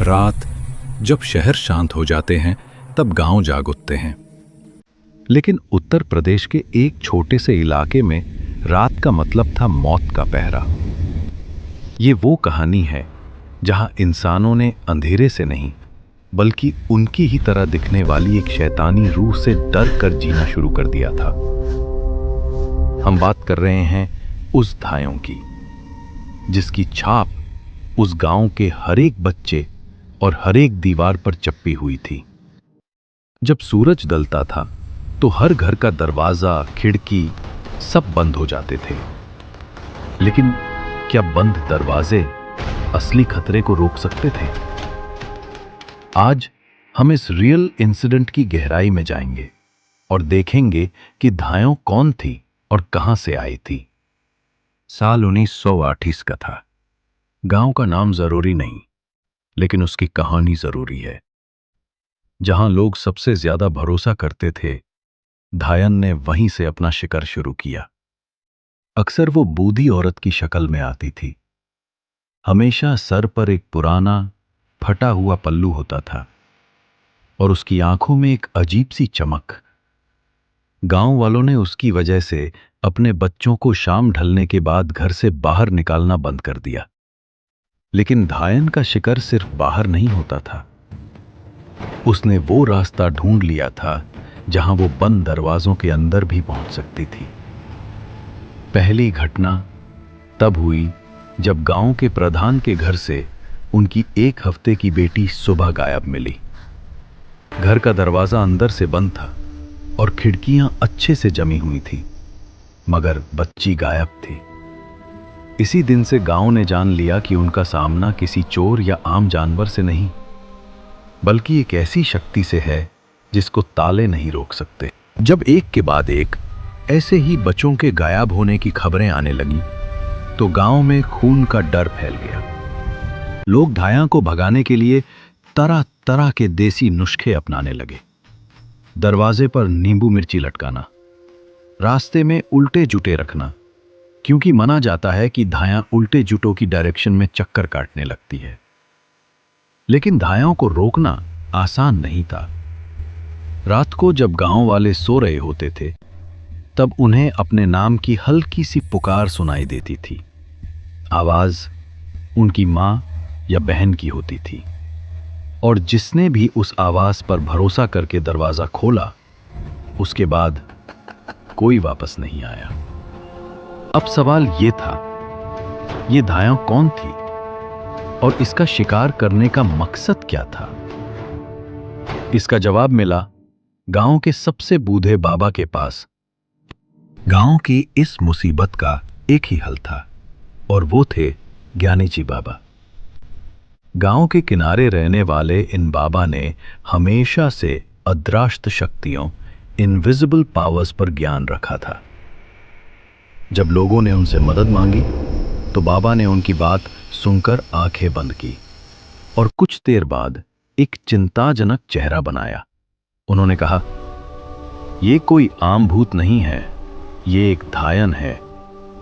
रात जब शहर शांत हो जाते हैं तब गांव जाग उठते हैं। लेकिन उत्तर प्रदेश के एक छोटे से इलाके में रात का मतलब था मौत का पहरा। ये वो कहानी है जहां इंसानों ने अंधेरे से नहीं बल्कि उनकी ही तरह दिखने वाली एक शैतानी रूह से डर कर जीना शुरू कर दिया था। हम बात कर रहे हैं उस धायों की जिसकी छाप उस गांव के हर एक बच्चे और हर एक दीवार पर चप्पी हुई थी। जब सूरज ढलता था तो हर घर का दरवाजा, खिड़की सब बंद हो जाते थे। लेकिन क्या बंद दरवाजे असली खतरे को रोक सकते थे? आज हम इस रियल इंसिडेंट की गहराई में जाएंगे और देखेंगे कि धायों कौन थी और कहां से आई थी। साल 1928 का था। गांव का नाम जरूरी नहीं, लेकिन उसकी कहानी जरूरी है। जहां लोग सबसे ज्यादा भरोसा करते थे, धायन ने वहीं से अपना शिकार शुरू किया। अक्सर वो बूढ़ी औरत की शक्ल में आती थी। हमेशा सर पर एक पुराना फटा हुआ पल्लू होता था और उसकी आंखों में एक अजीब सी चमक। गांव वालों ने उसकी वजह से अपने बच्चों को शाम ढलने के बाद घर से बाहर निकालना बंद कर दिया। लेकिन धायन का शिकार सिर्फ बाहर नहीं होता था। उसने वो रास्ता ढूंढ लिया था जहां वो बंद दरवाजों के अंदर भी पहुंच सकती थी। पहली घटना तब हुई जब गांव के प्रधान के घर से उनकी 1 हफ्ते की बेटी सुबह गायब मिली। घर का दरवाजा अंदर से बंद था और खिड़कियां अच्छे से जमी हुई थी, मगर बच्ची गायब थी। इसी दिन से गांव ने जान लिया कि उनका सामना किसी चोर या आम जानवर से नहीं, बल्कि एक ऐसी शक्ति से है जिसको ताले नहीं रोक सकते। जब एक के बाद एक ऐसे ही बच्चों के गायब होने की खबरें आने लगी तो गांव में खून का डर फैल गया। लोग धाया को भगाने के लिए तरह तरह के देसी नुस्खे अपनाने लगे। दरवाजे पर नींबू मिर्ची लटकाना, रास्ते में उल्टे जूते रखना, क्योंकि माना जाता है कि धाया उल्टे जूतों की डायरेक्शन में चक्कर काटने लगती है। लेकिन धायों को रोकना आसान नहीं था। रात को जब गांव वाले सो रहे होते थे तब उन्हें अपने नाम की हल्की सी पुकार सुनाई देती थी। आवाज उनकी मां या बहन की होती थी, और जिसने भी उस आवाज पर भरोसा करके दरवाजा खोला, उसके बाद कोई वापस नहीं आया। अब सवाल ये था, ये धाया कौन थी और इसका शिकार करने का मकसद क्या था? इसका जवाब मिला गांव के सबसे बूढ़े बाबा के पास। गांव की इस मुसीबत का एक ही हल था, और वो थे ज्ञानी जी बाबा। गांव के किनारे रहने वाले इन बाबा ने हमेशा से अदृश्य शक्तियों, इनविजिबल पावर्स पर ज्ञान रखा था। जब लोगों ने उनसे मदद मांगी तो बाबा ने उनकी बात सुनकर आंखें बंद की और कुछ देर बाद एक चिंताजनक चेहरा बनाया। उन्होंने कहा, ये कोई आम भूत नहीं है, ये एक धायन है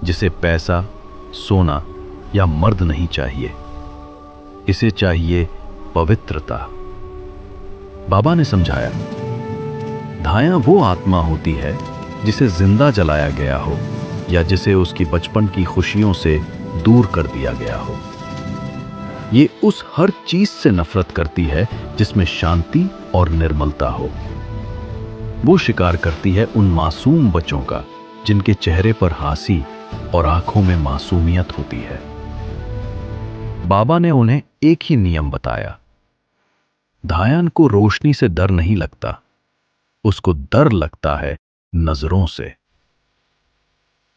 जिसे पैसा, सोना या मर्द नहीं चाहिए, इसे चाहिए पवित्रता। बाबा ने समझाया, धाया वो आत्मा होती है जिसे जिंदा जलाया गया हो या जिसे उसकी बचपन की खुशियों से दूर कर दिया गया हो। ये उस हर चीज से नफरत करती है जिसमें शांति और निर्मलता हो। वो शिकार करती है उन मासूम बच्चों का जिनके चेहरे पर हंसी और आंखों में मासूमियत होती है। बाबा ने उन्हें एक ही नियम बताया, धायन को रोशनी से डर नहीं लगता, उसको डर लगता है नजरों से।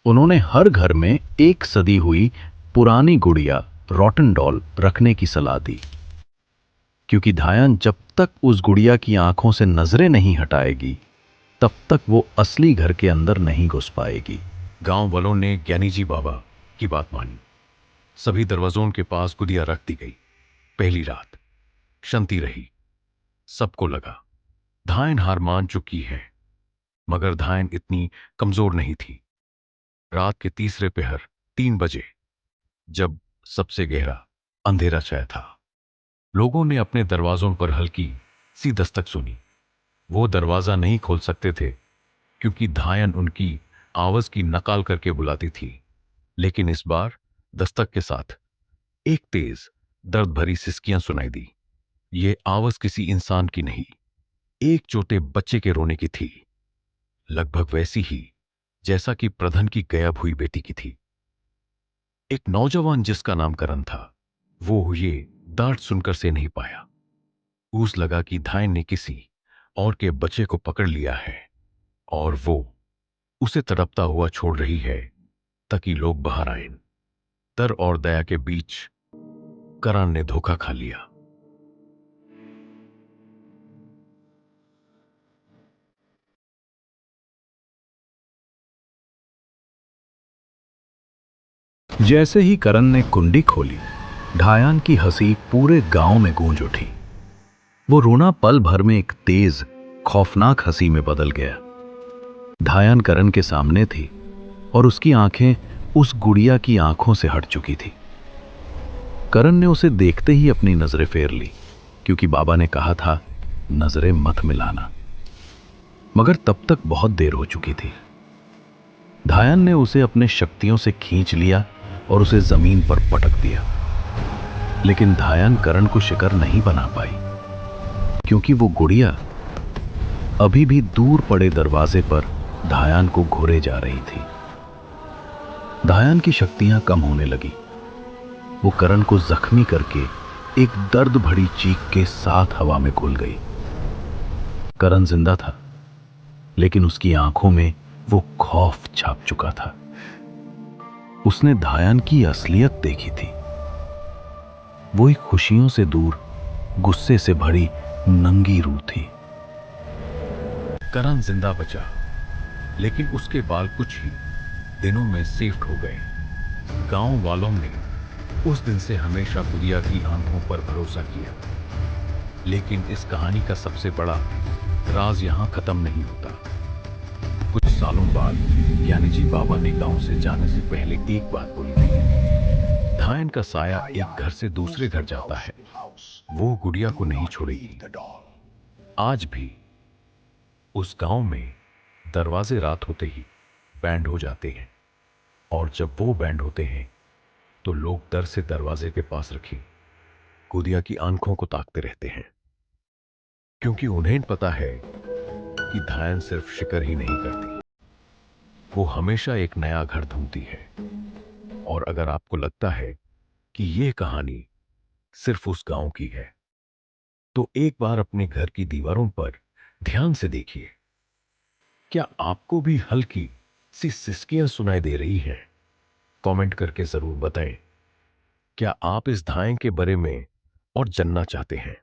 उन्होंने हर घर में एक सदी हुई पुरानी गुड़िया, रॉटन डॉल रखने की सलाह दी, क्योंकि धायन जब तक उस गुड़िया की आंखों से नजरें नहीं हटाएगी तब तक वो असली घर के अंदर नहीं घुस पाएगी। गांव वालों ने ज्ञानी जी बाबा की बात मानी। सभी दरवाजों के पास गुड़िया रख दी गई। पहली रात शांति रही। सबको लगा धायन हार मान चुकी है, मगर धायन इतनी कमजोर नहीं थी। रात के तीसरे पहर 3 बजे, जब सबसे गहरा अंधेरा छाया था, लोगों ने अपने दरवाजों पर हल्की सी दस्तक सुनी। वो दरवाजा नहीं खोल सकते थे क्योंकि धायन उनकी आवाज की नकाल करके बुलाती थी। लेकिन इस बार दस्तक के साथ एक तेज दर्द भरी सिसकियां सुनाई दी। ये आवाज किसी इंसान की नहीं, एक छोटे बच्चे के रोने की थी, लगभग वैसी ही जैसा कि प्रधन की गायब हुई बेटी की थी। एक नौजवान जिसका नाम करण था, वो ये दर्द सुनकर से नहीं पाया। उस लगा कि धायन ने किसी और के बच्चे को पकड़ लिया है और वो उसे तड़पता हुआ छोड़ रही है ताकि लोग बाहर आए। डर और दया के बीच करण ने धोखा खा लिया। जैसे ही करण ने कुंडी खोली, ढायान की हंसी पूरे गांव में गूंज उठी। वो रोना पल भर में एक तेज, खौफनाक हंसी में बदल गया। ढायान करण के सामने थी और उसकी आंखें उस गुड़िया की आंखों से हट चुकी थी। करण ने उसे देखते ही अपनी नजरें फेर ली, क्योंकि बाबा ने कहा था नजरें मत मिलाना। मगर तब तक बहुत देर हो चुकी थी। ढायान ने उसे अपने शक्तियों से खींच लिया और उसे जमीन पर पटक दिया। लेकिन ढायान करण को शिकार नहीं बना पाई, क्योंकि वो गुड़िया अभी भी दूर पड़े दरवाजे पर ढायान को घूरे जा रही थी। ढायान की शक्तियां कम होने लगी। वो करण को जख्मी करके एक दर्द भरी चीख के साथ हवा में घुल गई। करण जिंदा था, लेकिन उसकी आंखों में वो खौफ छाप चुका था। उसने ढायान की असलियत देखी थी। वो एक खुशियों से दूर, गुस्से से भरी नंगी रूह थी। करण जिंदा बचा, लेकिन उसके बाल कुछ ही दिनों में सेफ्ट हो गए। गांव वालों ने उस दिन से हमेशा गुड़िया की आंखों पर भरोसा किया। लेकिन इस कहानी का सबसे बड़ा राज यहां खत्म नहीं होता। कुछ सालों बाद ज्ञानी जी बाबा ने गांव से जाने से पहले एक बात बोली थी। धायन का साया एक घर से दूसरे घर जाता है, वो गुड़िया को नहीं छोड़ेगी। आज भी उस गांव में दरवाजे रात होते ही बैंड हो जाते हैं, और जब वो बैंड होते हैं तो लोग डर से दरवाजे के पास रखी गुड़िया की आंखों को ताकते रहते हैं, क्योंकि उन्हें पता है कि धायन सिर्फ शिकार ही नहीं करती, वो हमेशा एक नया घर ढूंढती है। और अगर आपको लगता है कि यह कहानी सिर्फ उस गांव की है, तो एक बार अपने घर की दीवारों पर ध्यान से देखिए। क्या आपको भी हल्की सी सिसकियां सुनाई दे रही हैं? कमेंट करके जरूर बताएं। क्या आप इस धायन के बारे में और जानना चाहते हैं?